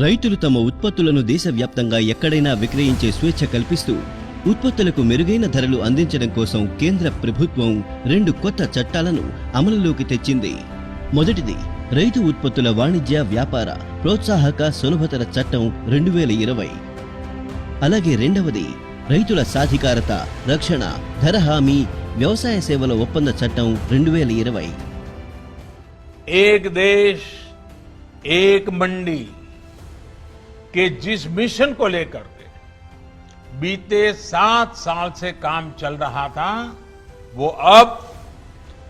రైతులు తమ ఉత్పత్తులను దేశవ్యాప్తంగా ఎక్కడైనా విక్రయించే స్వేచ్ఛ కల్పిస్తూ ఉత్పత్తులకు మెరుగైన ధరలు అందించడం కోసం కేంద్ర ప్రభుత్వం 2 కొత్త చట్టాలను అమలులోకి తెచ్చింది. మొదటిది రైతు ఉత్పత్తుల వాణిజ్య వ్యాపార ప్రోత్సాహక సులభతర చట్టం 2020. అలాగే రెండవది రైతుల సాధికారత రక్షణ ధర హామీ వ్యవసాయ సేవల ఒప్పంద చట్టం 2020. एक देश एक मंडी के जिस मिशन को लेकर के बीते 7 साल से काम चल रहा था वो अब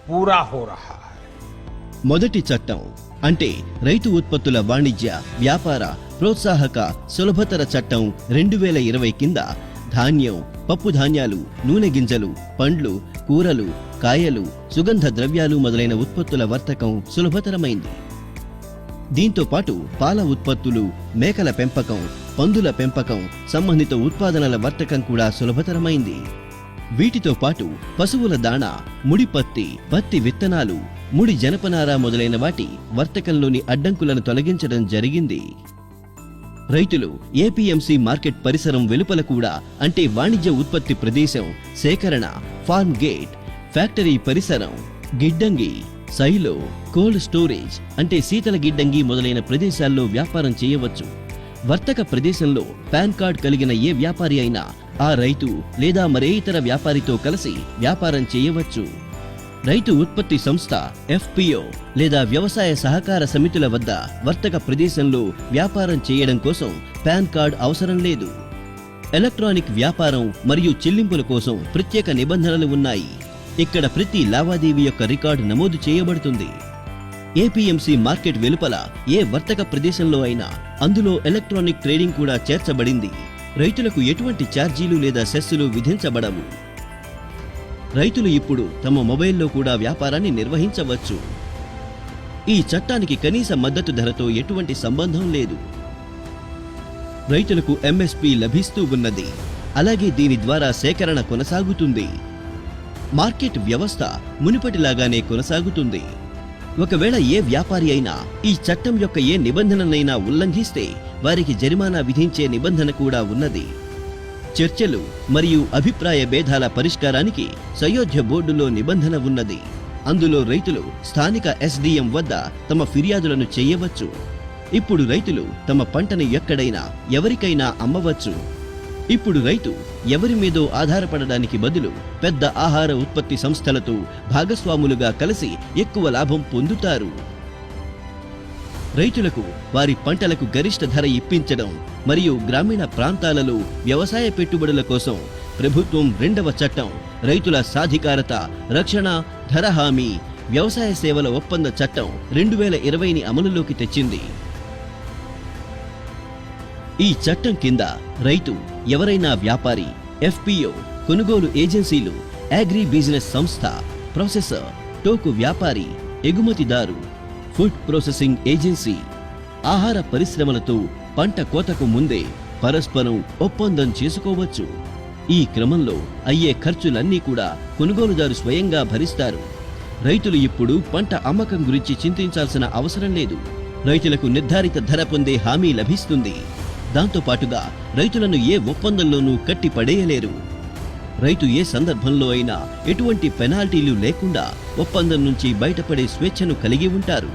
पूरा हो रहा है. మొదటి చట్టం అంటే రైతు ఉత్పత్తుల వాణిజ్య వ్యాపార ప్రోత్సాహక సులభతర చట్టం 2020 కింద ధాన్యం పప్పు ధాన్యాలు నూనె గింజలు పండ్లు కూరలు కాయలు సుగంధ ద్రవ్యాలు మొదలైన ఉత్పత్తుల వర్తకం సులభతరమైంది. దీంతో పాటు పాల ఉత్పత్తులు మేకల పెంపకం పందుల పెంపకం సంబంధిత ఉత్పాదనల వర్తకం కూడా సులభతరమైంది. వీటితో పాటు పశువుల దాణా ముడి పత్తి విత్తనాలు ముడి జనపనార మొదలైన వాటి వర్తకంలోని అడ్డంకులను తొలగించడం జరిగింది. రైతులు ఏపీఎంసీ మార్కెట్ పరిసరం వెలుపల కూడా అంటే వాణిజ్య ఉత్పత్తి ప్రదేశం సేకరణ ఫార్మ్ గేట్ ఫ్యాక్టరీ పరిసరం గిడ్డంగి సైలో కోల్డ్ స్టోరేజ్ అంటే శీతల గిడ్డంగి మొదలైన ప్రదేశాల్లో వ్యాపారం చేయవచ్చు. వర్తక ప్రదేశంలో పాన్ కార్డ్ కలిగిన ఏ వ్యాపారి అయినా ఆ రైతు లేదా మరే ఇతర వ్యాపారితో కలిసి వ్యాపారం చేయవచ్చు. రైతు ఉత్పత్తి సంస్థ ఎఫ్పిఓ లేదా వ్యవసాయ సహకార సమితుల వద్ద వర్తక ప్రదేశంలో వ్యాపారం చేయడం కోసం పాన్ కార్డ్ అవసరం లేదు. ఎలక్ట్రానిక్ వ్యాపారం మరియు చెల్లింపుల కోసం ప్రత్యేక నిబంధనలు ఉన్నాయి. ఇక్కడ ప్రతి లావాదేవీ యొక్క రికార్డు నమోదు చేయబడుతుంది. ఏపీఎంసీ మార్కెట్ వెలుపల ఏ వర్తక ప్రదేశంలో అయినా అందులో ఎలక్ట్రానిక్ ట్రేడింగ్ కూడా చేర్చబడింది. రైతులకు ఎటువంటి ఛార్జీలు లేదా సెస్సులు విధించబడవు. రైతులు ఇప్పుడు తమ మొబైల్లో కూడా వ్యాపారాన్ని నిర్వహించవచ్చు. ఈ చట్టానికి కనీస మద్దతు ధరతో ఎటువంటి సంబంధం లేదు. రైతులకు ఎంఎస్పీ లభిస్తూ ఉన్నది. అలాగే దీని ద్వారా సేకరణ కొనసాగుతుంది. మార్కెట్ వ్యవస్థ మునుపటిలాగానే కొనసాగుతుంది. ఒకవేళ ఏ వ్యాపారి అయినా ఈ చట్టం యొక్క ఏ నిబంధనలైనా ఉల్లంఘిస్తే వారికి జరిమానా విధించే నిబంధన కూడా ఉన్నది. చర్చలు మరియు అభిప్రాయ భేదాల పరిష్కారానికి సయోధ్య బోర్డులో నిబంధన ఉన్నది. అందులో రైతులు స్థానిక ఎస్డిఎం వద్ద తమ ఫిర్యాదులను చేయవచ్చు. ఇప్పుడు రైతులు తమ పంటను ఎక్కడైనా ఎవరికైనా అమ్మవచ్చు. ఇప్పుడు రైతు ఎవరి మీదో ఆధారపడడానికి బదులు పెద్ద ఆహార ఉత్పత్తి సంస్థలతో భాగస్వాములుగా కలిసి ఎక్కువ లాభం పొందుతారు. రైతులకు వారి పంటలకు గరిష్ట ధర ఇప్పించడం మరియు గ్రామీణ ప్రాంతాలలో వ్యవసాయ పెట్టుబడుల కోసం ప్రభుత్వం 2వ చట్టం రైతుల సాధికారత రక్షణ ధర హామీ వ్యవసాయ సేవల ఒప్పంద చట్టం 2020ని అమలులోకి తెచ్చింది. ఈ చట్టం కింద రైతు ఎవరైనా వ్యాపారి ఎఫ్పిఓ కొనుగోలు ఏజెన్సీలు అగ్రి బిజినెస్ సంస్థ ప్రాసెసర్ టోకు వ్యాపారి ఎగుమతిదారు ఫుడ్ ప్రాసెసింగ్ ఏజెన్సీ ఆహార పరిశ్రమలతో పంట కోతకు ముందే పరస్పరం ఒప్పందం చేసుకోవచ్చు. ఈ క్రమంలో అయ్యే ఖర్చులన్నీ కూడా కొనుగోలుదారు స్వయంగా భరిస్తారు. రైతులు ఇప్పుడు పంట అమ్మకం గురించి చింతించాల్సిన అవసరం లేదు. రైతులకు నిర్ధారిత ధర పొందే హామీ లభిస్తుంది. దాంతో పాటుగా రైతులను ఏ ఒప్పందంలోనూ కట్టి పడేయలేరు. రైతు ఏ సందర్భంలో అయినా ఎటువంటి పెనాల్టీలు లేకుండా ఒప్పందం నుంచి బయటపడే స్వేచ్ఛను కలిగి ఉంటారు.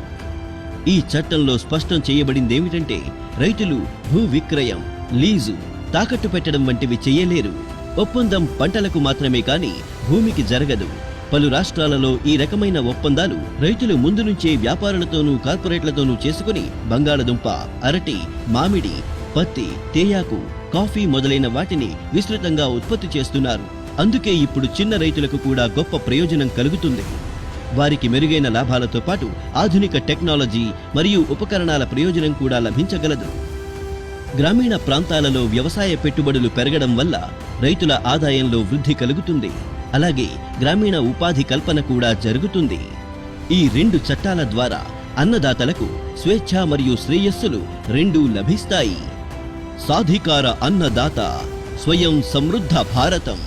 ఈ చట్టంలో స్పష్టం చేయబడిందేమిటంటే రైతులు భూ విక్రయం లీజు తాకట్టు పెట్టడం వంటివి చేయలేరు. ఒప్పందం పంటలకు మాత్రమే కాని భూమికి జరగదు. పలు రాష్ట్రాలలో ఈ రకమైన ఒప్పందాలు రైతులు ముందు నుంచే వ్యాపారులతోనూ కార్పొరేట్లతోనూ చేసుకుని బంగాళదుంప అరటి మామిడి పత్తి తేయాకు కాఫీ మొదలైన వాటిని విస్తృతంగా ఉత్పత్తి చేస్తున్నారు. అందుకే ఇప్పుడు చిన్న రైతులకు కూడా గొప్ప ప్రయోజనం కలుగుతుంది. వారికి మెరుగైన లాభాలతో పాటు ఆధునిక టెక్నాలజీ మరియు ఉపకరణాల ప్రయోజనం కూడా లభించగలదు. గ్రామీణ ప్రాంతాలలో వ్యవసాయ పెట్టుబడులు పెరగడం వల్ల రైతుల ఆదాయంలో వృద్ధి కలుగుతుంది. అలాగే గ్రామీణ ఉపాధి కల్పన కూడా జరుగుతుంది. ఈ 2 చట్టాల ద్వారా అన్నదాతలకు స్వేచ్ఛ మరియు శ్రేయస్సులు 2 లభిస్తాయి. సాధికార అన్నదాత స్వయం సమృద్ధ భారతం.